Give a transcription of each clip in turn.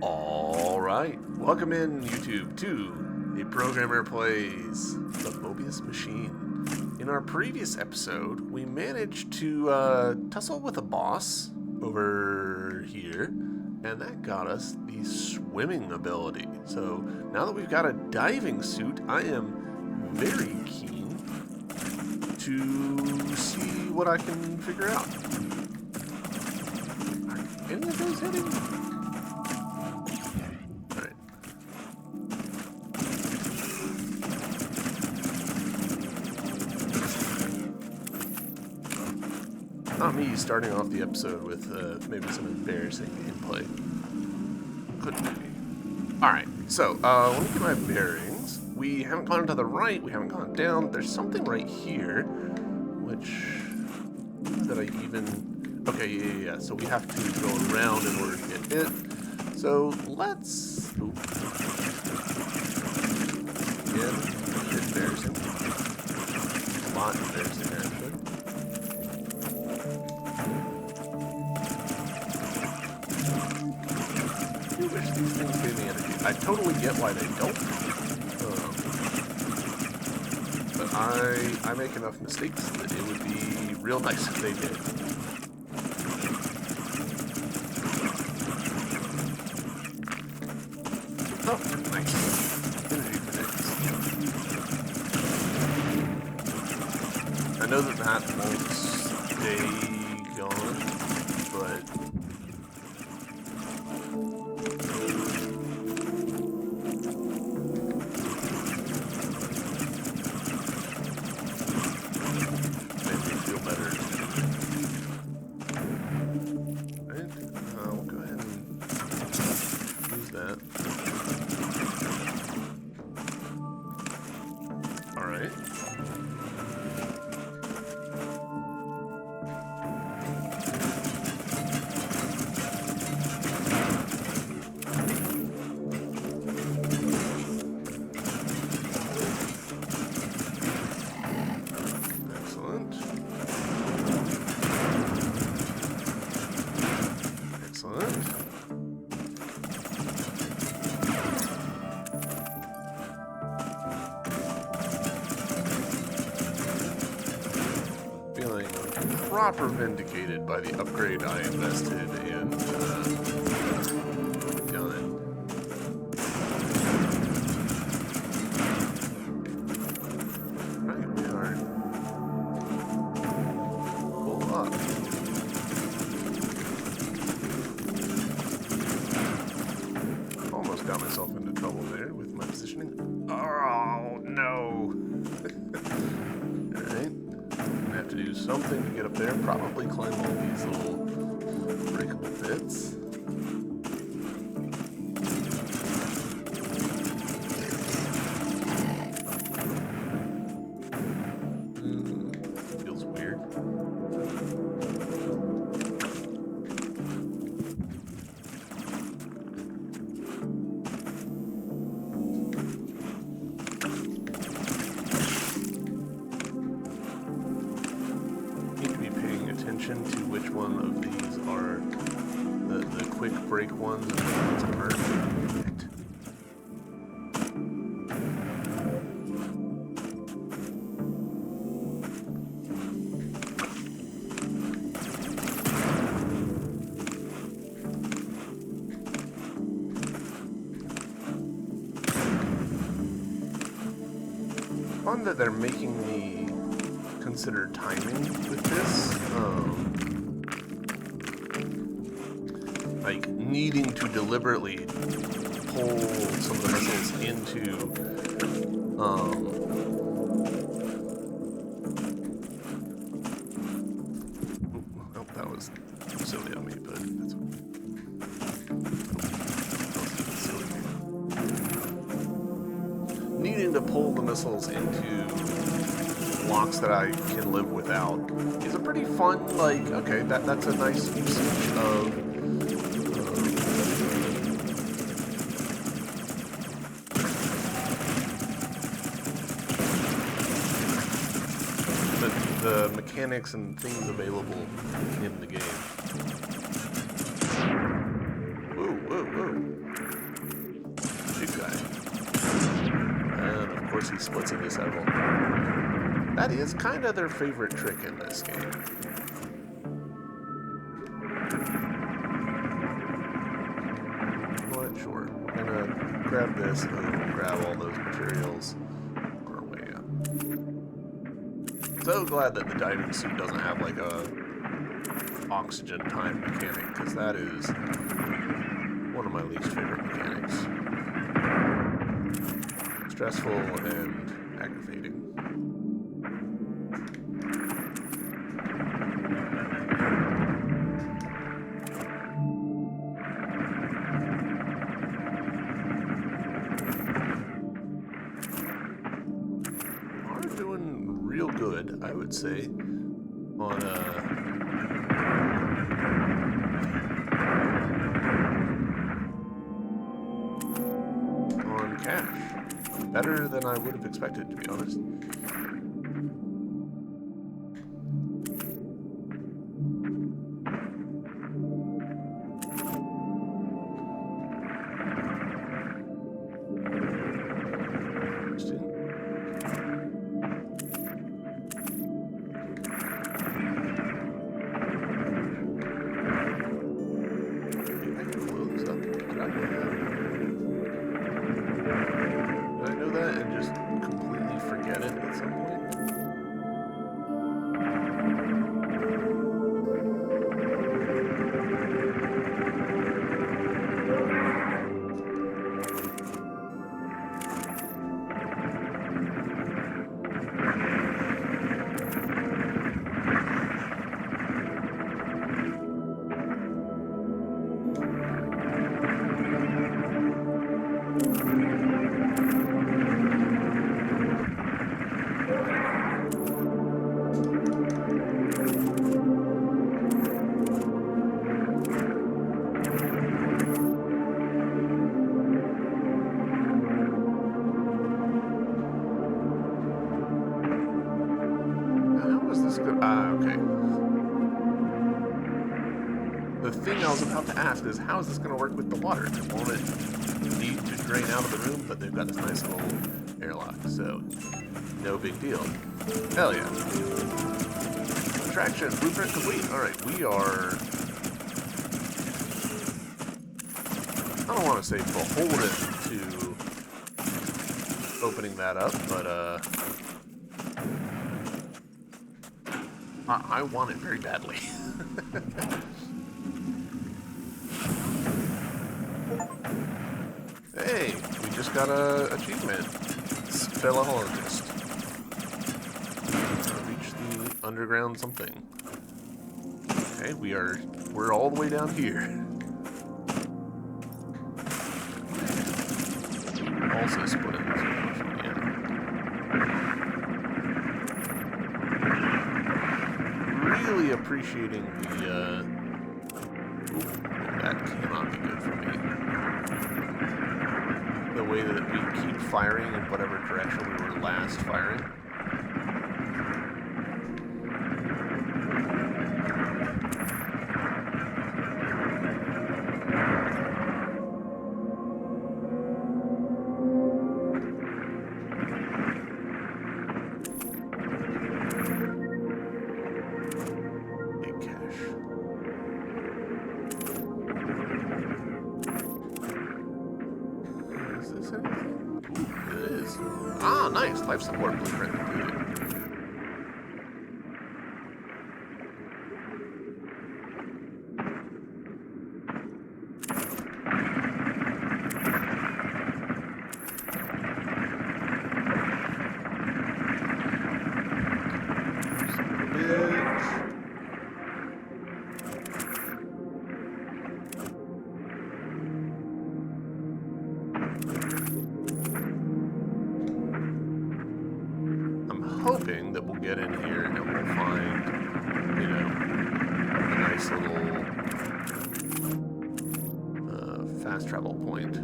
Alright, welcome in YouTube to A Programmer Plays the Mobius Machine. In our previous episode, we managed to tussle with a boss over here, and that got us the swimming ability. So now that we've got a diving suit, I am very keen to see what I can figure out. Are any of those hitting? Not me starting off the episode with maybe some embarrassing gameplay. Couldn't be. Alright, so let me get my bearings. We haven't gone to the right, we haven't gone down. There's something right here, which... Did I even... Okay, yeah. So we have to go around in order to get it. So let's... Ooh. Again, a bit embarrassing. A lot embarrassing, actually. I wish these things gave me energy. I totally get why they don't. But I make enough mistakes that it would be real nice if they did. Oh, nice. Energy grenades. I know that won't stay gone, but... Proper vindicated by the upgrade I invested in gun. Right, we are full up. Almost got myself into trouble there with my positioning. Oh no! Alright. Have to do something to get up there. Probably climb all these little breakable bits. Feels weird. To which one of these are the quick break ones and which ones aren't. Fun that they're making me consider timing with this. Like needing to deliberately pull some of the missiles into oh, that was silly of me, but that's silly. Needing to pull the missiles into blocks that I can live without is a pretty fun, like, okay, that's a nice usage of the mechanics and things available in the game. Whoa, whoa, whoa. Big guy. And of course he splits into several. That is kind of their favorite trick in this game. What? Sure. We're gonna grab this and then we'll grab all those materials on our way up. So glad that the diving suit doesn't have like a oxygen time mechanic, because that is one of my least favorite mechanics. Stressful and aggravating. Are doing real good, I would say, on cash. Better than I would have expected, to be honest. Okay. The thing I was about to ask is, how is this going to work with the water? Won't it need to drain out of the room? But they've got this nice little airlock, so no big deal. Hell yeah. Attraction, blueprint complete. Alright, we are... I don't want to say beholden to opening that up, but I want it very badly. Hey, we just got a achievement. Speleologist. Reach the underground something. Okay, we're all the way down here. Also split into two. Really appreciating the, that cannot be good for me. The way that we keep firing in whatever direction we were last firing. Ah, nice. Life support blueprint completed. Hoping that we'll get in here and we'll find, you know, a nice little fast travel point.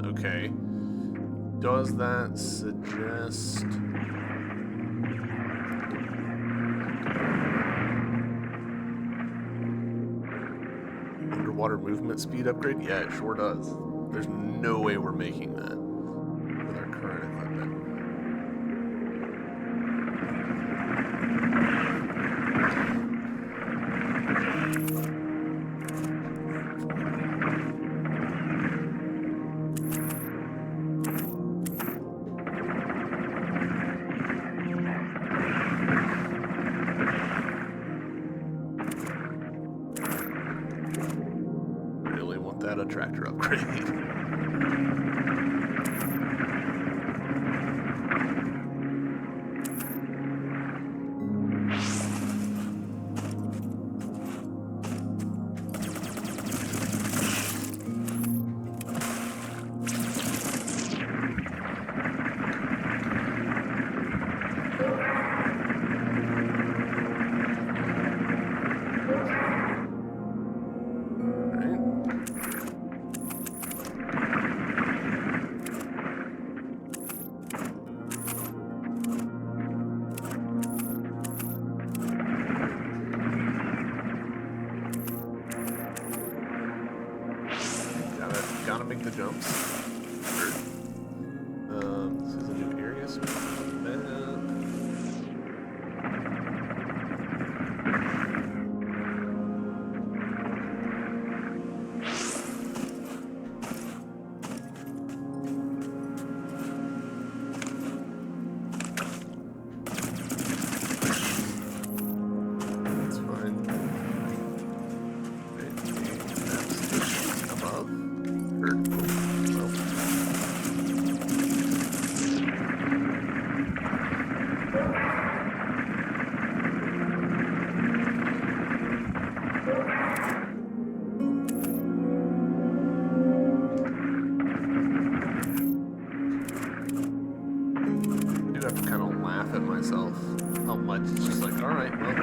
Okay. does that suggest... underwater movement speed upgrade? Yeah, it sure does. There's no way we're making that with our current equipment. Really want that attractor upgrade. Gotta make the jumps. This is a new area, so that's fine. Above. I do have to kind of laugh at myself how much it's just like, alright, well,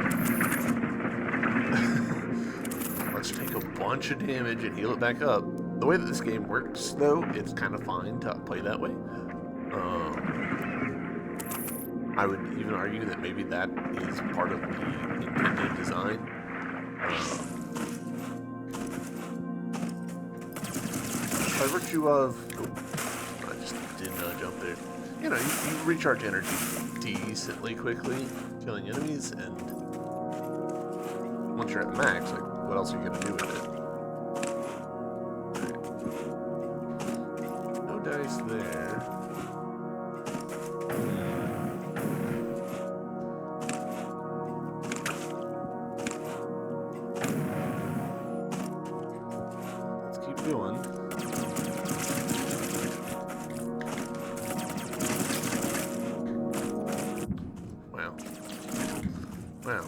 let's take a bunch of damage and heal it back up. The way that this game works, though, it's kind of fine to play that way. I would even argue that maybe that is part of the intended design. By virtue of... Oh, I just did not jump there. You know, you recharge energy decently quickly, killing enemies, and once you're at max, like, what else are you going to do with it? No dice there. Let's keep going. Wow. Wow.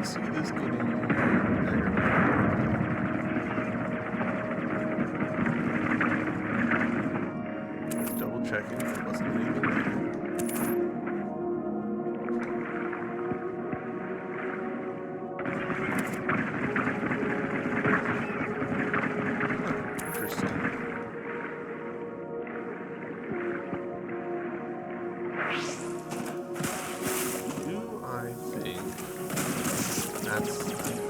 See this getting aggravating. Double checking there wasn't anything there. Interesting. Do I think that's the thing?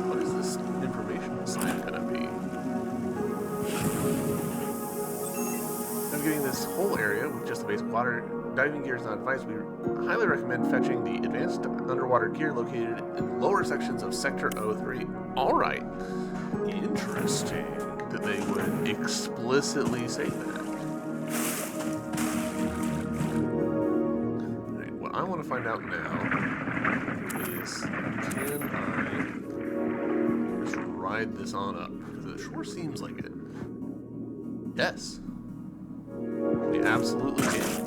What is this informational sign gonna be? Navigating this whole area with just the basic water diving gear is not advised. We highly recommend fetching the advanced underwater gear located in lower sections of Sector 03. Alright. Interesting that they would explicitly say that. Right, what I want to find out now is, can I just ride this on up? Because it sure seems like it. Yes. We absolutely can.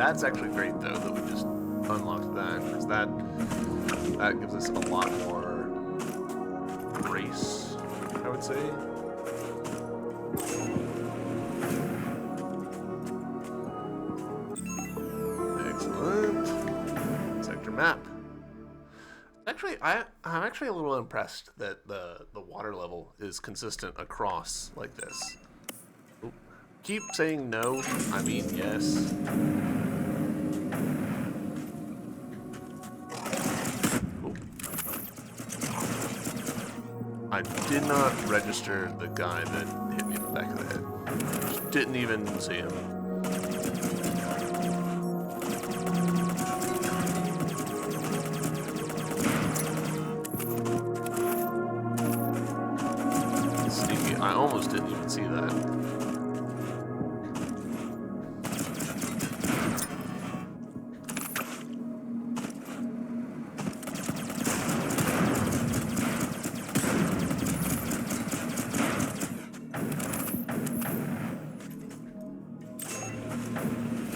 That's actually great, though, that we just unlocked that, because that gives us a lot more grace, I would say. Excellent. Sector map. Actually, I'm actually a little impressed that the water level is consistent across like this. Oop. Keep saying no, I mean yes. Oop. I did not register the guy that hit me in the back of the head. Just didn't even see him. I almost didn't even see that.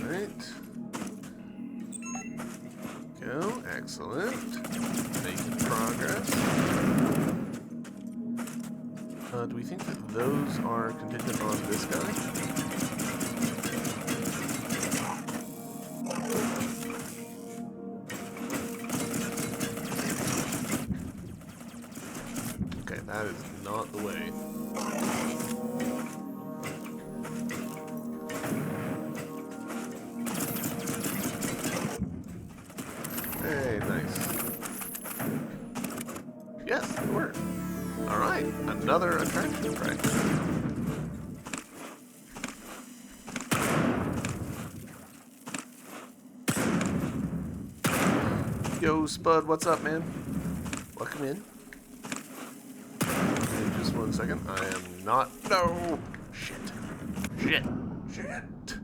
Alright. Go. Excellent. Making progress. Do we think that those are contingent on this guy? Okay, that is not the way. Hey, nice. Yes, it worked. Alright, another attraction tracker. Yo, Spud, what's up, man? Welcome in. In just 1 second. I am not. No! Shit. Shit. Shit.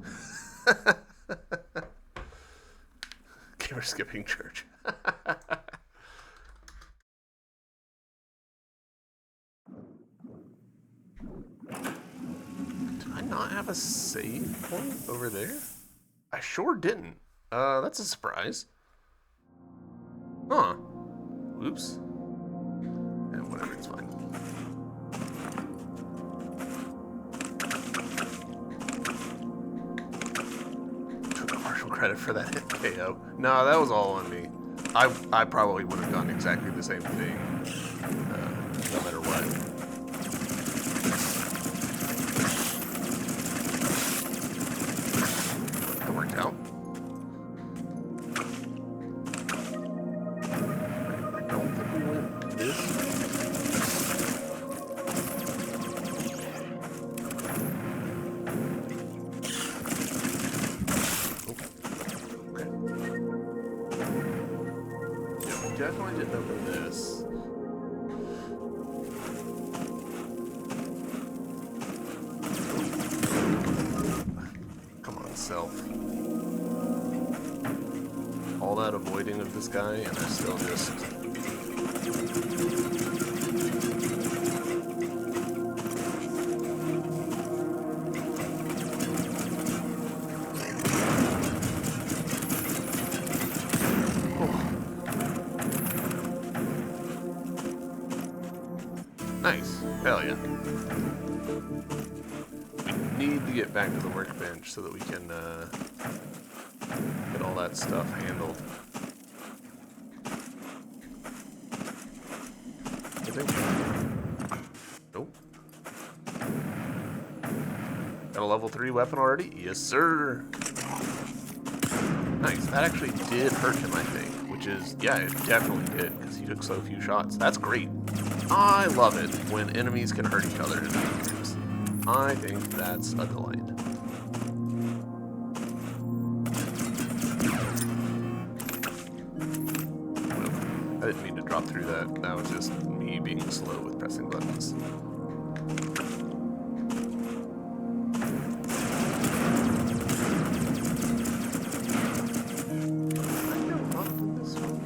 Gamer skipping church. Not have a save point over there? I sure didn't. That's a surprise. Huh. Oops. And whatever, it's fine. Took partial credit for that hit KO. No, that was all on me. I probably would have done exactly the same thing, no matter what. Out. I don't think we went this way. Okay. Yeah, we definitely didn't open this. Come on, self. All that avoiding of this guy, and I still just... Oh. Nice. Hell yeah. We need to get back to the workbench so that we can, get all that stuff handled. I think. Nope. Got a level 3 weapon already? Yes, sir. Nice. That actually did hurt him, I think. Which is, yeah, it definitely did, because he took so few shots. That's great. I love it when enemies can hurt each other in video games. I think that's a delight. I didn't mean to drop through that. That was just me being slow with pressing buttons.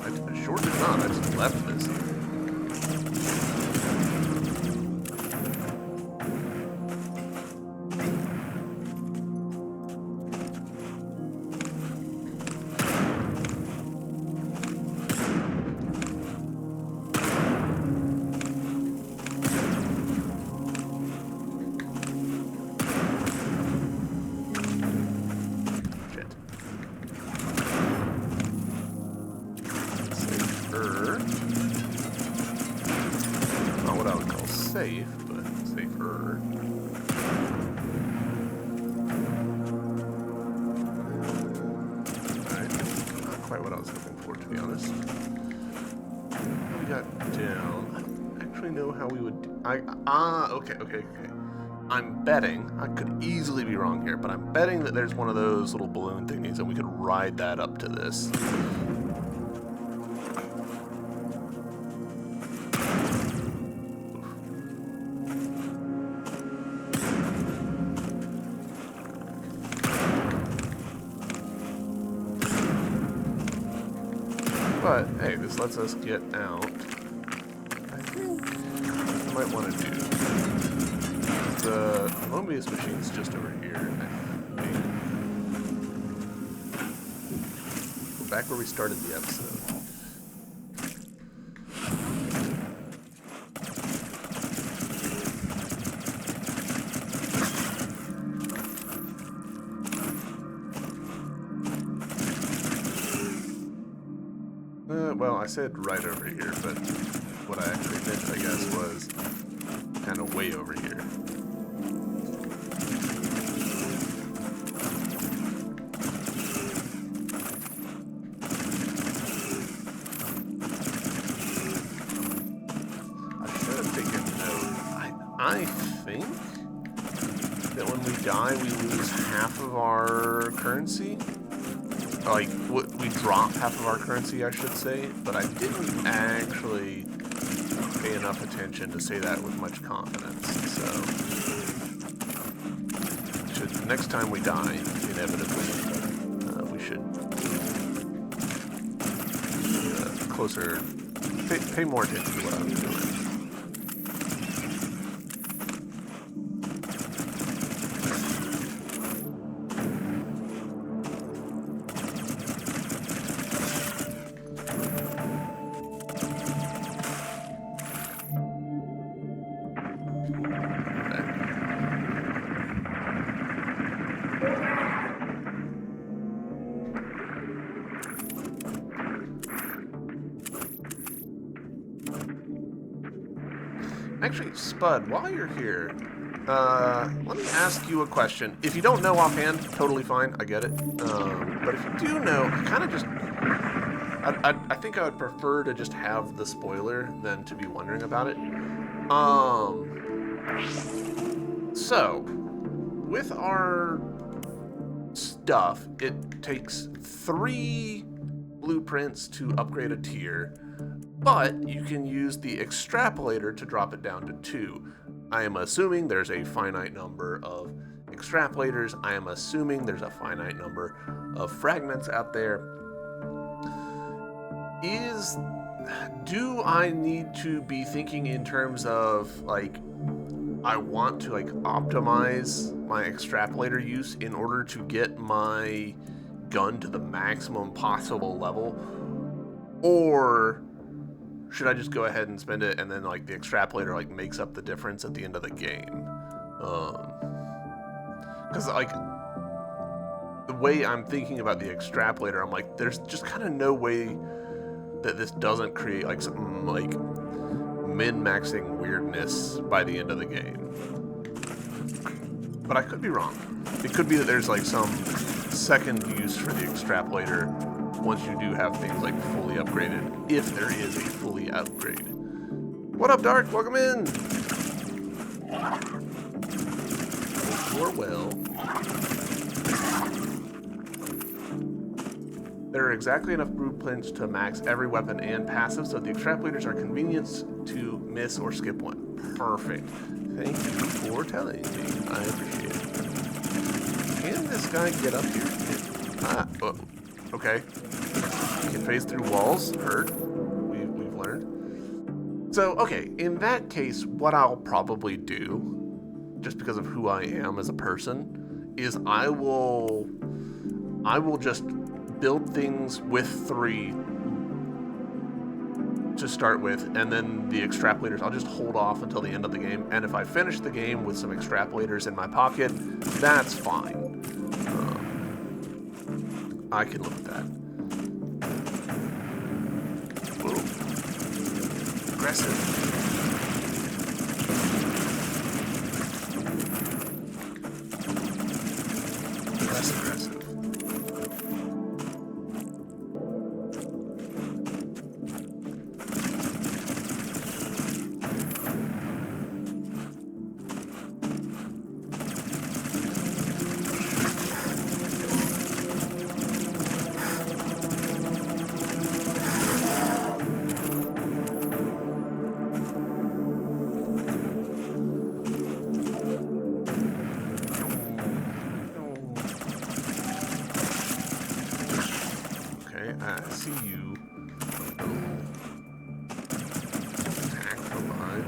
I sure did not. I just left this. Not what I would call safe, but safer. Alright, not quite what I was looking for, to be honest. What we got down? I don't actually know how we would... okay. I'm betting, I could easily be wrong here, but I'm betting that there's one of those little balloon thingies and we could ride that up to this. But, hey, this lets us get out. I think what I might want to do... The Mobius machine's just over here, I think. Back where we started the episode. Well, I said right over here, but what I actually meant, I guess, was kind of way over here. I think that when we die, we lose half of our currency. Like, we drop half of our currency, I should say. But I didn't actually pay enough attention to say that with much confidence. So, next time we die, inevitably, we should pay more attention to what I'm doing. Actually, Spud, while you're here, let me ask you a question. If you don't know offhand, totally fine, I get it. But if you do know, kind of just... I think I would prefer to just have the spoiler than to be wondering about it. So, with our stuff, it takes 3 blueprints to upgrade a tier. But you can use the extrapolator to drop it down to 2. I am assuming there's a finite number of extrapolators. I am assuming there's a finite number of fragments out there. Do I need to be thinking in terms of, like, I want to, like, optimize my extrapolator use in order to get my gun to the maximum possible level? Or... should I just go ahead and spend it, and then, like, the extrapolator, like, makes up the difference at the end of the game? Because, like, the way I'm thinking about the extrapolator, I'm like, there's just kind of no way that this doesn't create, like, some, like, min-maxing weirdness by the end of the game. But I could be wrong. It could be that there's, like, some second use for the extrapolator once you do have things, like, fully upgraded, if there is a fully upgrade. What up, Dark? Welcome in! You're well. There are exactly enough blueprints to max every weapon and passive, so the extrapolators are convenience to miss or skip one. Perfect. Thank you for telling me. I appreciate it. Can this guy get up here? Oh, okay. He can phase through walls. Heard. We've learned. So, okay, in that case, what I'll probably do, just because of who I am as a person, is I will just build things with 3 to start with, and then the extrapolators, I'll just hold off until the end of the game, and if I finish the game with some extrapolators in my pocket, that's fine. I can live with that. Whoa. aggressive. Less aggressive. I see you. Attack from behind.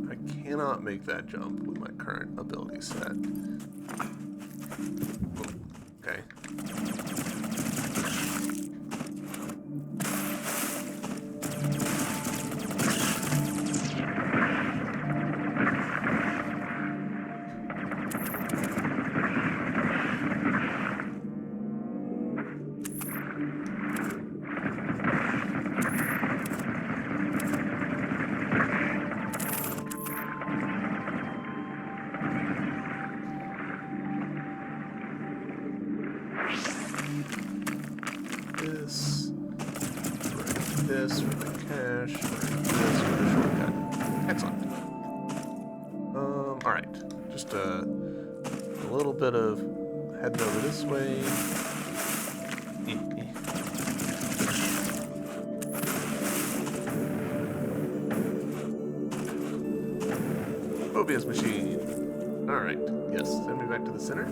I cannot make that jump with my current ability set. Okay. This for the cash, this for the shortcut. Excellent. Alright. Just a little bit of heading over this way. Mobius machine. Alright. Yes, send me back to the center.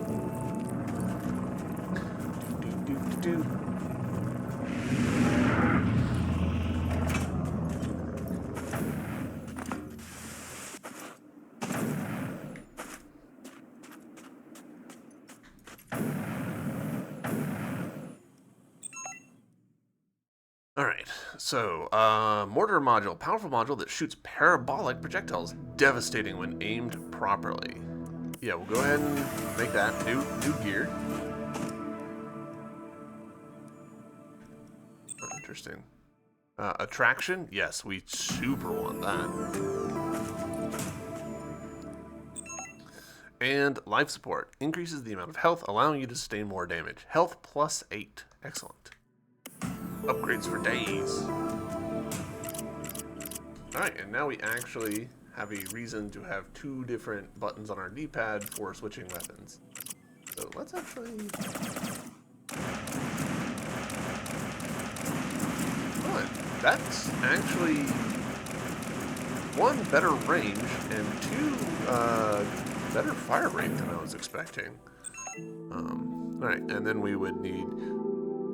Do. Alright, so, mortar module. Powerful module that shoots parabolic projectiles, devastating when aimed properly. Yeah, we'll go ahead and make that. New gear. Oh, interesting. Attraction? Yes, we super want that. And life support. Increases the amount of health, allowing you to sustain more damage. Health plus 8. Excellent. Upgrades for days. Alright, and now we actually have a reason to have 2 different buttons on our D-pad for switching weapons. So let's actually... Good. That's actually 1, better range, and 2, better fire rate than I was expecting. Alright, and then we would need...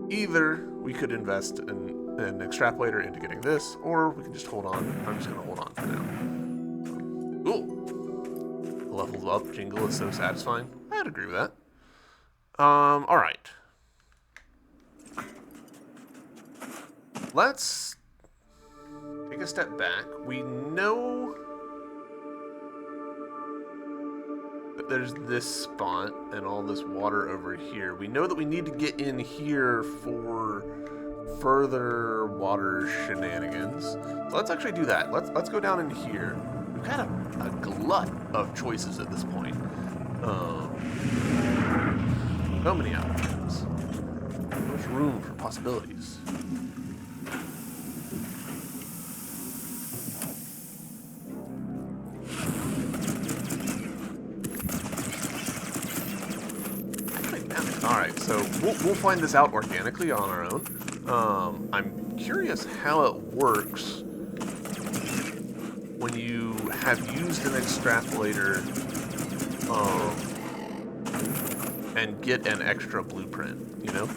Either we could invest in an extrapolator into getting this, or we can just hold on. I'm just going to hold on for now. Cool. Leveled up jingle is so satisfying. I'd agree with that. Alright. Let's take a step back. We know that there's this spot and all this water over here. We know that we need to get in here for further water shenanigans. So let's actually do that. Let's go down in here. We've got a glut of choices at this point. So many options. So much room for possibilities. Alright, so we'll find this out organically on our own. I'm curious how it works when you have used an extrapolator and get an extra blueprint, you know?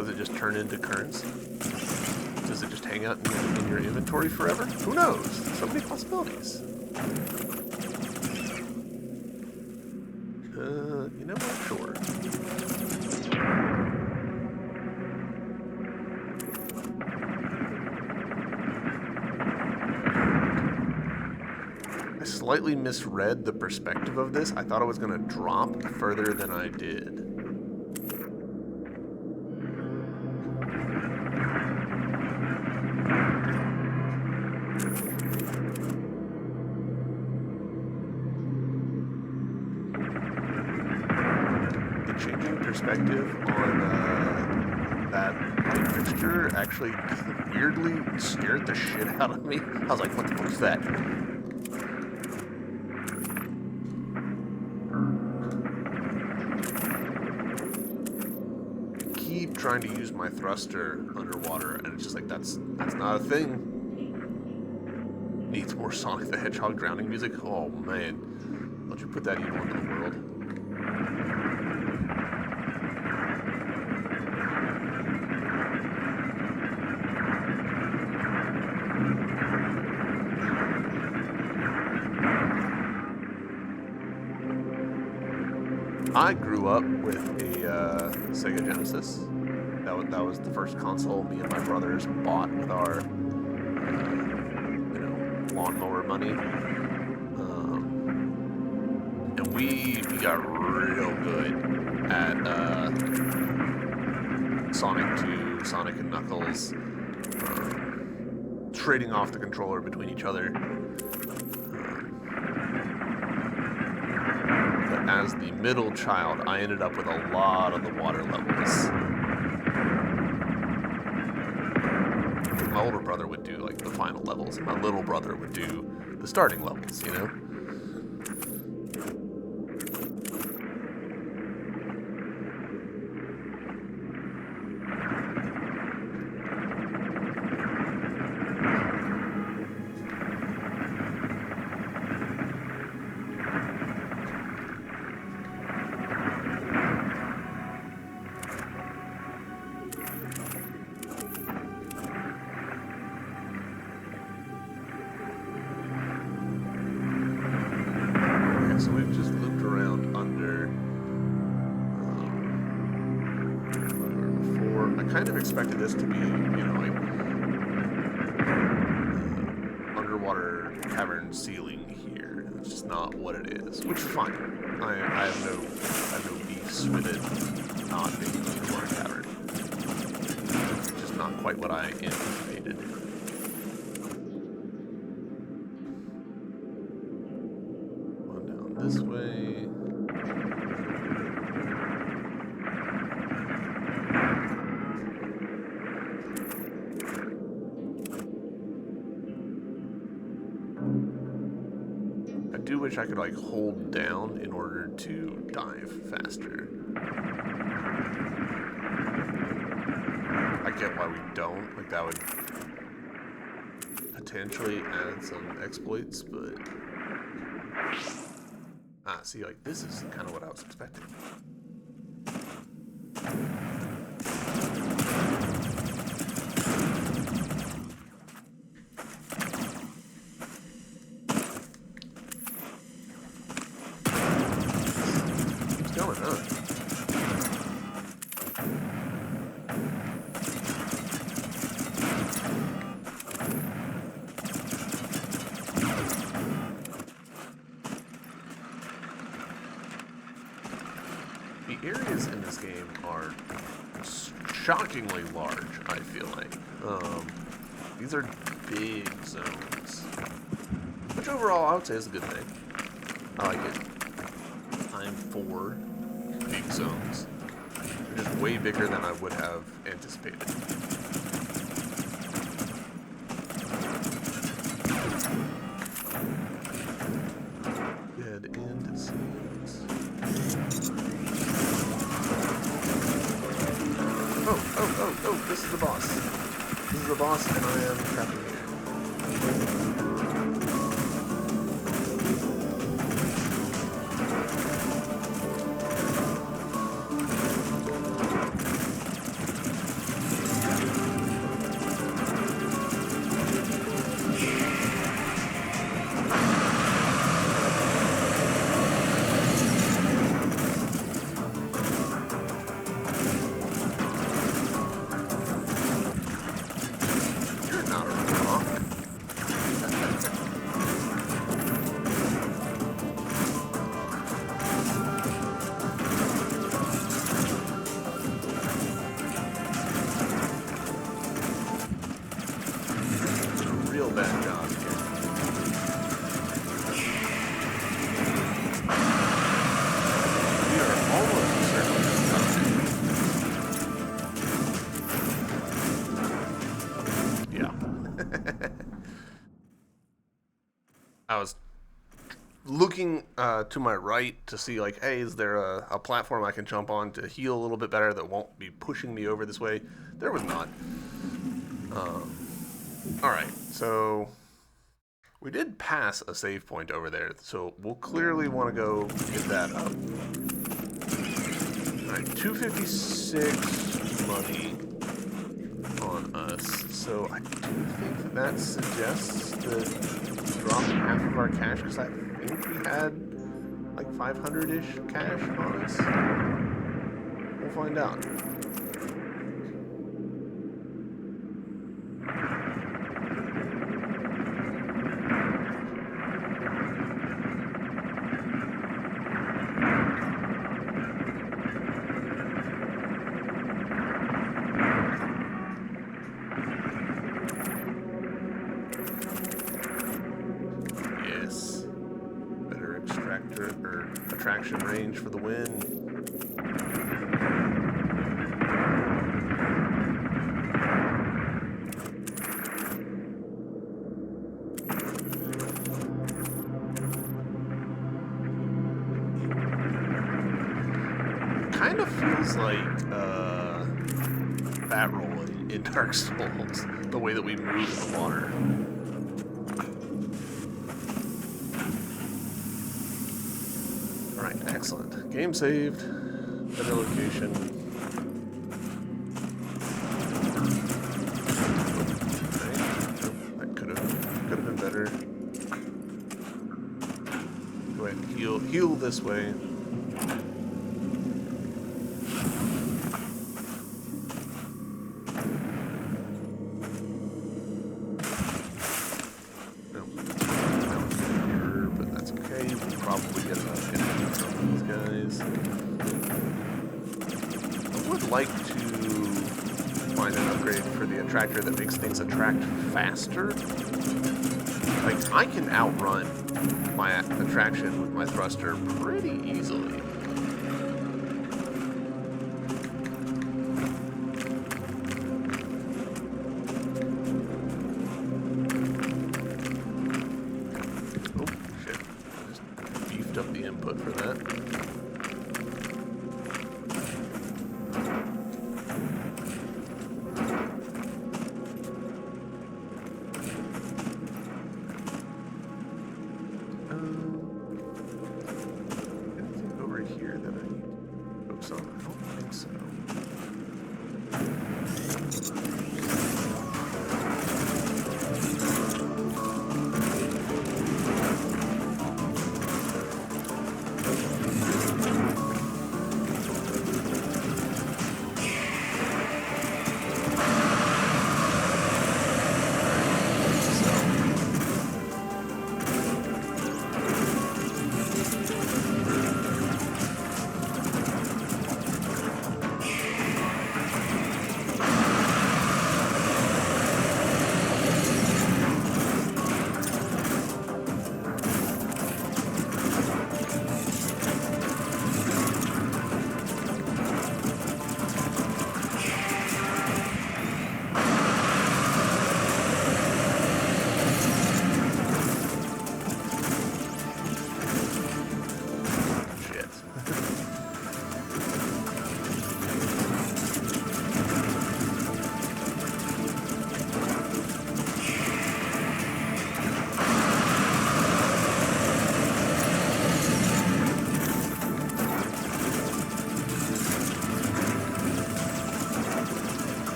Does it just turn into currents? Does it just hang out in your inventory forever? Who knows? So many possibilities. You know what? Sure. I slightly misread the perspective of this. I thought it was going to drop further than I did. Perspective on that light fixture actually weirdly scared the shit out of me. I was like, what the fuck is that? I keep trying to use my thruster underwater, and it's just like, that's not a thing. Needs more Sonic the Hedgehog drowning music? Oh man. Don't you put that evil into the world. I grew up with a Sega Genesis. That was the first console me and my brothers bought with our, lawnmower money. And we got real good at Sonic 2, Sonic and Knuckles, trading off the controller between each other. As the middle child, I ended up with a lot of the water levels. My older brother would do like the final levels, and my little brother would do the starting levels, you know? So we've just looped around under before. I kind of expected this to be, like underwater cavern ceiling here. It's just not what it is, which is fine. I have no beefs with it not being an underwater cavern. It's just not quite what I anticipated. This way. I do wish I could like hold down in order to dive faster. I get why we don't. Like that would potentially add some exploits, but see, like, this is kind of what I was expecting. Keeps going, huh? The areas in this game are shockingly large, I feel like. These are big zones. Which overall, I would say is a good thing. I like it. I'm for big zones. They're just way bigger than I would have anticipated. Dead end, it seems. Oh, this is the boss. This is the boss, and I am trapped in here. looking to my right to see, like, hey, is there a platform I can jump on to heal a little bit better that won't be pushing me over this way? There was not. Alright, so we did pass a save point over there, so we'll clearly want to go get that up. Alright, 256 money on us, so I do think that suggests that drop half of our cash, because I think we had like 500-ish cash on us. We'll find out. Attraction range for the win. Kind of feels like bat rolling in Dark Souls, the way that we move in the water. Excellent. Game saved. Better location. Okay. That could have been better. Go ahead and heal this way. Like to find an upgrade for the attractor that makes things attract faster. Like, I can outrun my attraction with my thruster pretty easily. Oh, shit. I just beefed up the input for that.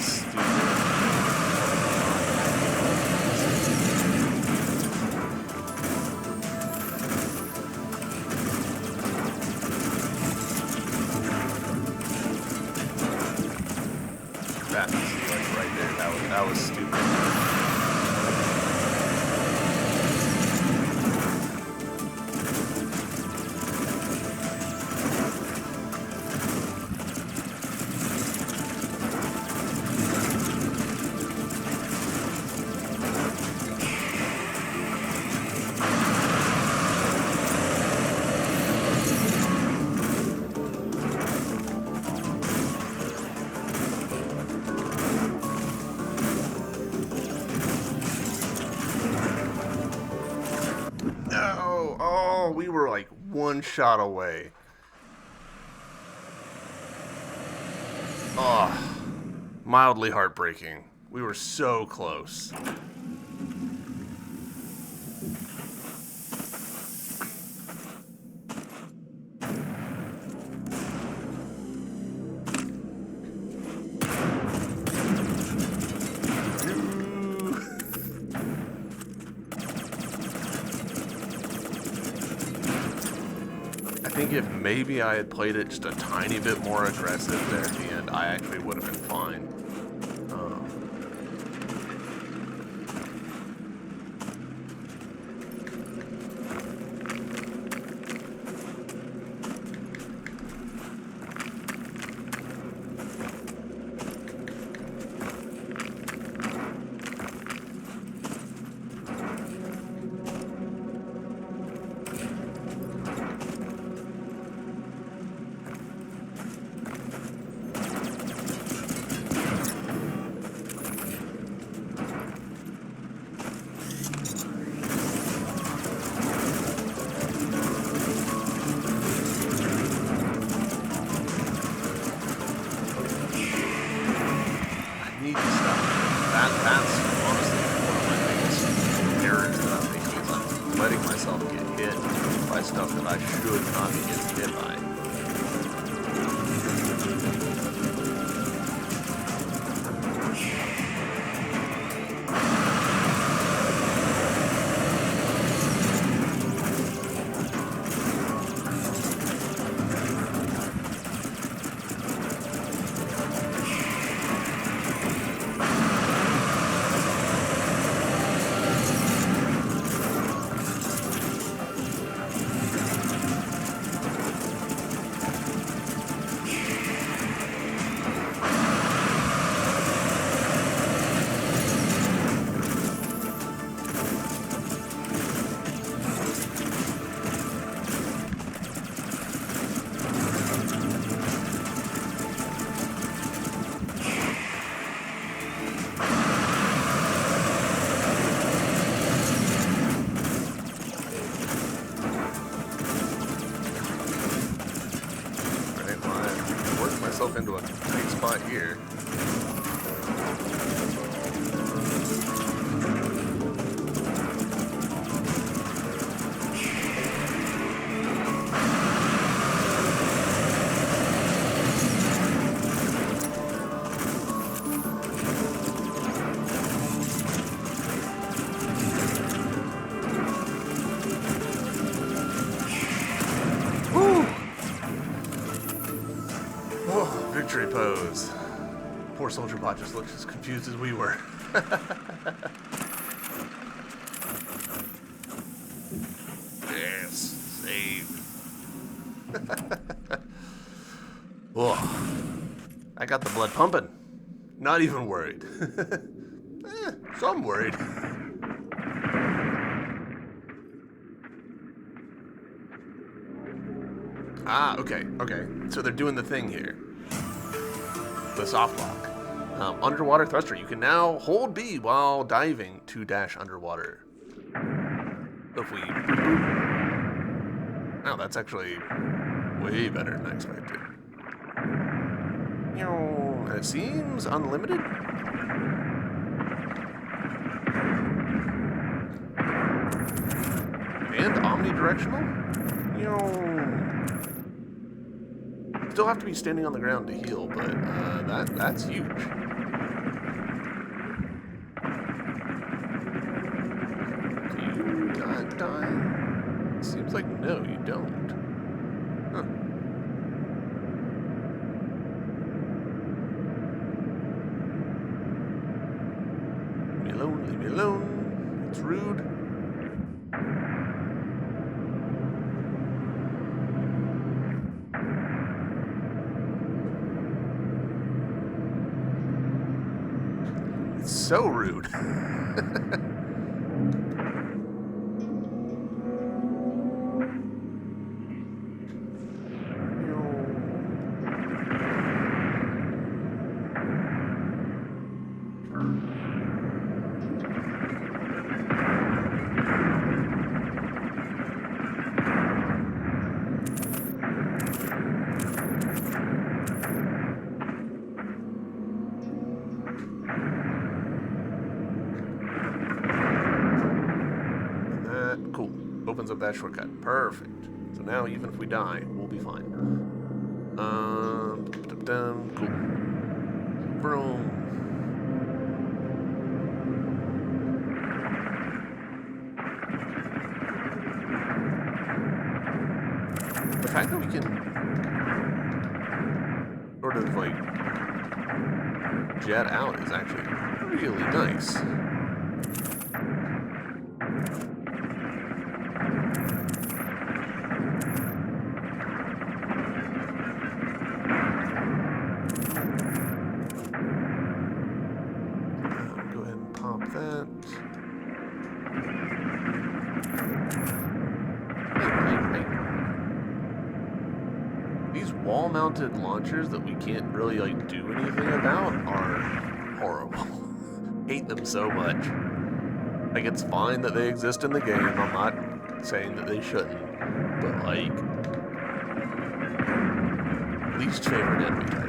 stupid. That's like right there. That was stupid. No! Oh, we were like one shot away. Oh, mildly heartbreaking. We were so close. I think if maybe I had played it just a tiny bit more aggressive there at the end, I actually would have been fine. That's honestly one of my biggest errors that I'm making is I'm letting myself get hit by stuff that I should not be getting hit by. Into a tight spot here. Victory pose. Poor Soldier Bot just looked as confused as we were. Yes, save. Oh, I got the blood pumping. Not even worried. So I'm worried. Ah, okay. So they're doing the thing here. The soft lock. Underwater thruster. You can now hold B while diving to dash underwater. If we... Oh, that's actually way better than I expected. And it seems unlimited. And omnidirectional. Still have to be standing on the ground to heal, but that's huge. like no, you don't. Huh. Leave me alone, leave me alone. It's rude. It's so rude. Cool. Opens up that shortcut. Perfect. So now even if we die, we'll be fine. Cool. Boom. The fact that we can sort of like jet out is actually really nice. Go ahead and pop that. Hey. These wall-mounted launchers that we can't really like do anything about are horrible. Hate them so much. Like, it's fine that they exist in the game. I'm not saying that they shouldn't, but like, least favorite enemy type.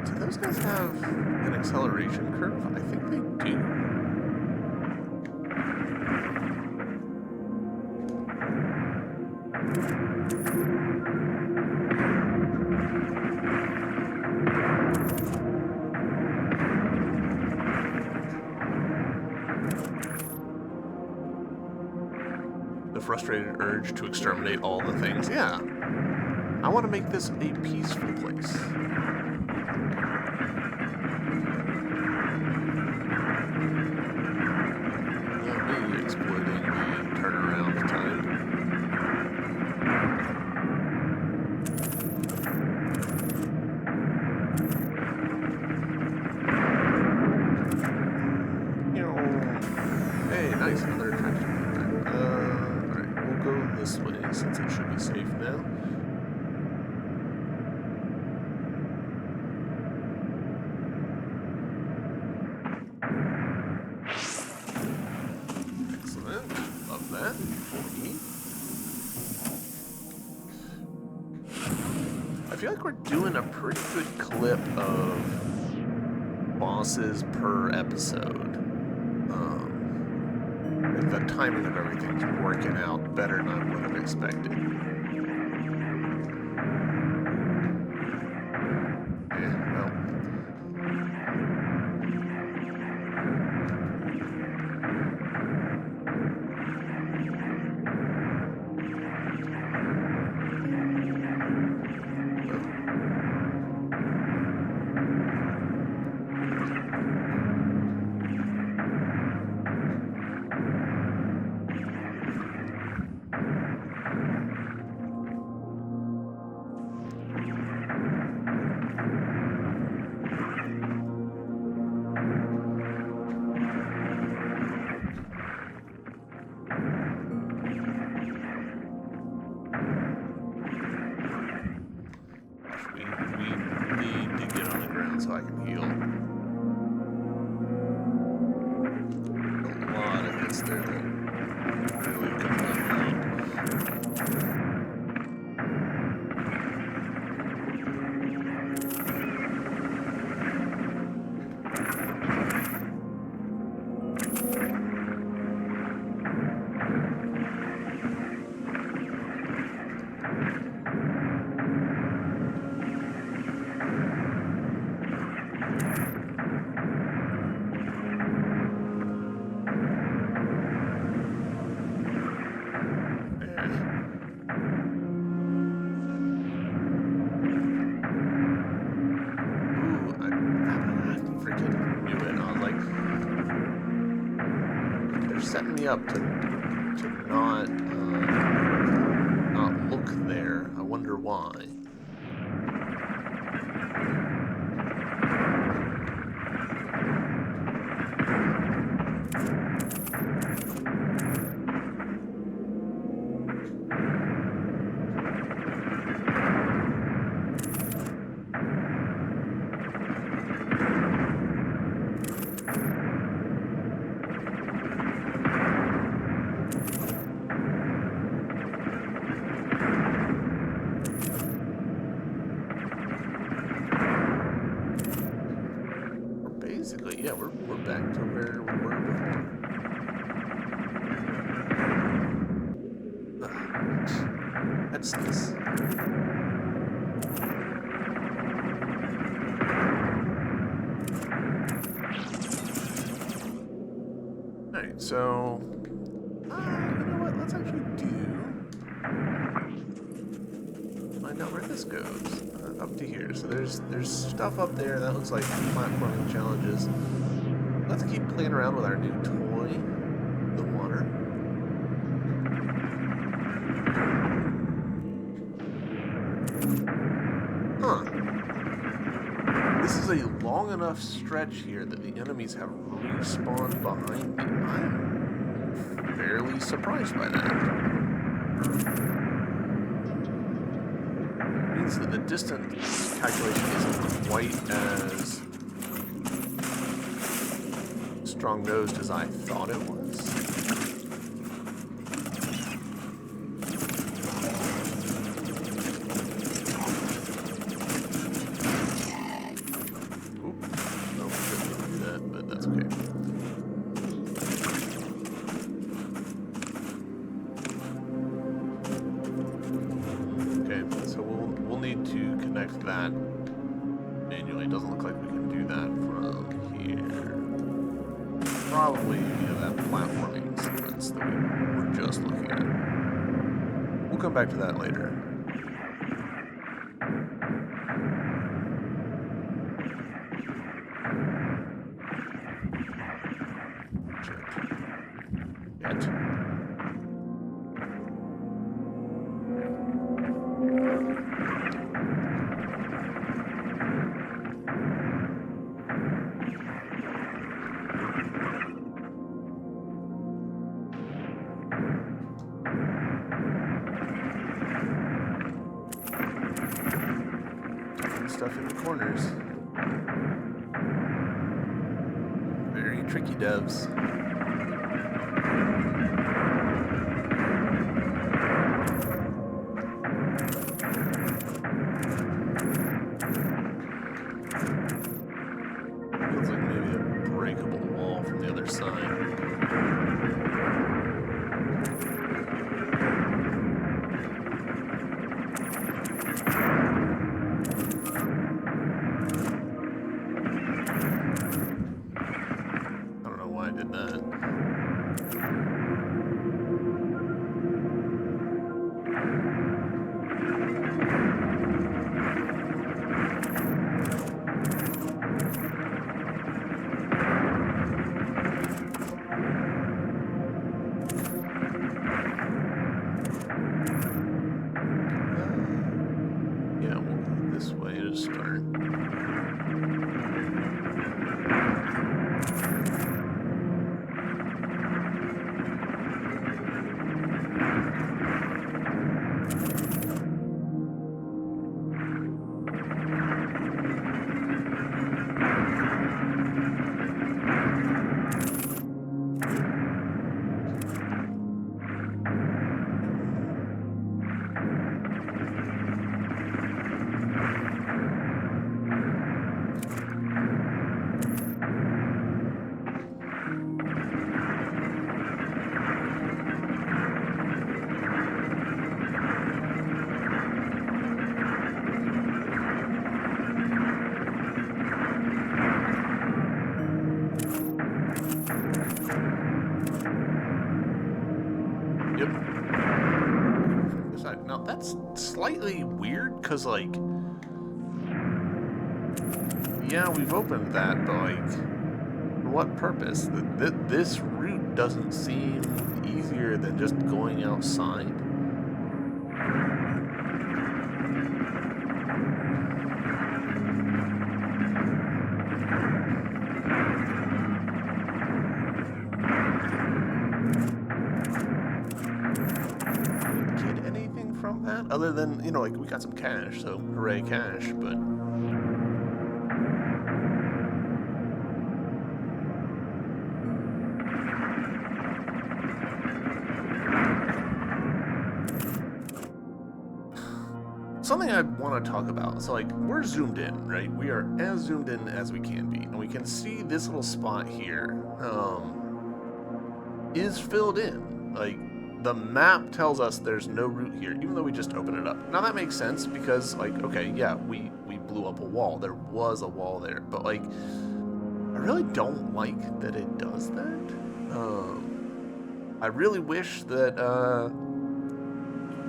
Do those guys have an acceleration curve? I think they do. The frustrated urge to exterminate all the things. Yeah. I want to make this a peaceful place. Not me exploiting the turnaround time. Hey, nice, another attraction. Alright, we'll go this way since it should be safe now. Excellent. Love that. I feel like we're doing a pretty good clip of bosses per episode. The timing of everything's working out better than I would have expected. We need to get on the ground so I can heal. A lot of hits there that really could not help. setting me up to not look there. I wonder why. Basically, yeah, we're back to where we were before. That's this. Alright, so you know what? Let's actually find out where this goes. Up to here. So there's stuff up there that looks like platforming challenges. Let's keep playing around with our new toy, the water. Huh. This is a long enough stretch here that the enemies have respawned behind me. I'm fairly surprised by that. Means that the distance calculation isn't quite as strong-nosed as I thought it was. Oop. No, I couldn't do that, but that's okay. We'll need to connect that manually. It doesn't look like we can do that from here. Probably via that platforming sequence that we were just looking at. We'll come back to that later. Yet. Stuff in the corners. Very tricky devs. Feels like maybe a breakable wall from the other side. Now that's slightly weird, because, like, yeah, we've opened that, but, like, for what purpose? This route doesn't seem easier than just going outside. Get anything from that other than, you know, like we got some cash, so hooray cash, but something I want to talk about. So, like, we're zoomed in, right? We are as zoomed in as we can be. And we can see this little spot here is filled in. Like, the map tells us there's no route here, even though we just opened it up. Now, that makes sense because, like, okay, yeah, we blew up a wall. There was a wall there. But, like, I really don't like that it does that. I really wish that,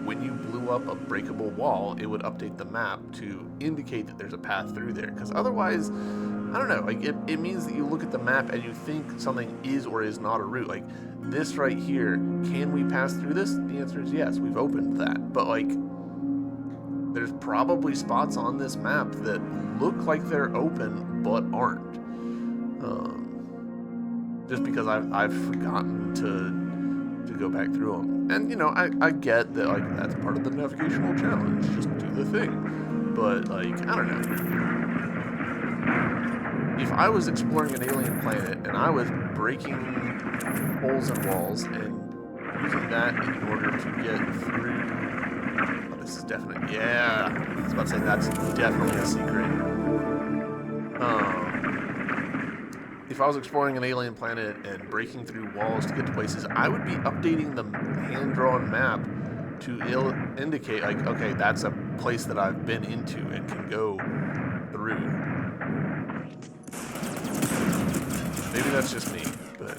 when you blew up a breakable wall, it would update the map to indicate that there's a path through there. Because otherwise, I don't know, like it means that you look at the map and you think something is or is not a route. Like this right here, can we pass through this? The answer is yes, we've opened that. But like, there's probably spots on this map that look like they're open but aren't. Just because I've forgotten to go back through them. And, you know, I get that, like, that's part of the navigational challenge, just do the thing. But, like, I don't know. If I was exploring an alien planet and I was breaking holes in walls and using that in order to get through... Oh, this is definitely... Yeah! I was about to say, that's definitely a secret. If I was exploring an alien planet and breaking through walls to get to places, I would be updating the hand-drawn map to indicate, like, okay, that's a place that I've been into and can go through. Maybe that's just me, but...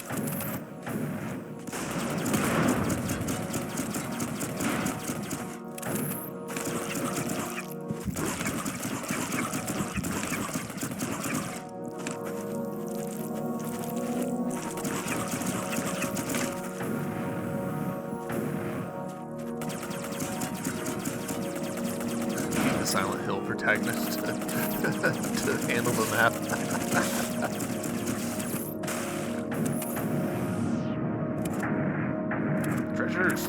Silent Hill protagonist to handle the map. Treasures.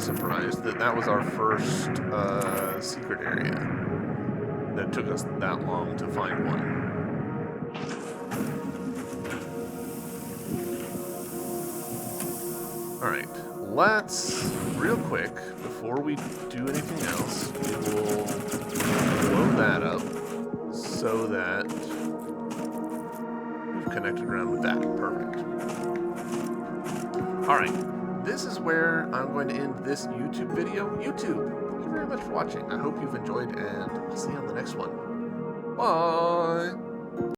Surprised that was our first secret area. That took us that long to find one. Alright, let's, real quick, before we do anything else, we will blow that up so that we've connected around with that. Perfect. Alright. This is where I'm going to end this YouTube video. YouTube, thank you very much for watching. I hope you've enjoyed, and I'll see you on the next one. Bye!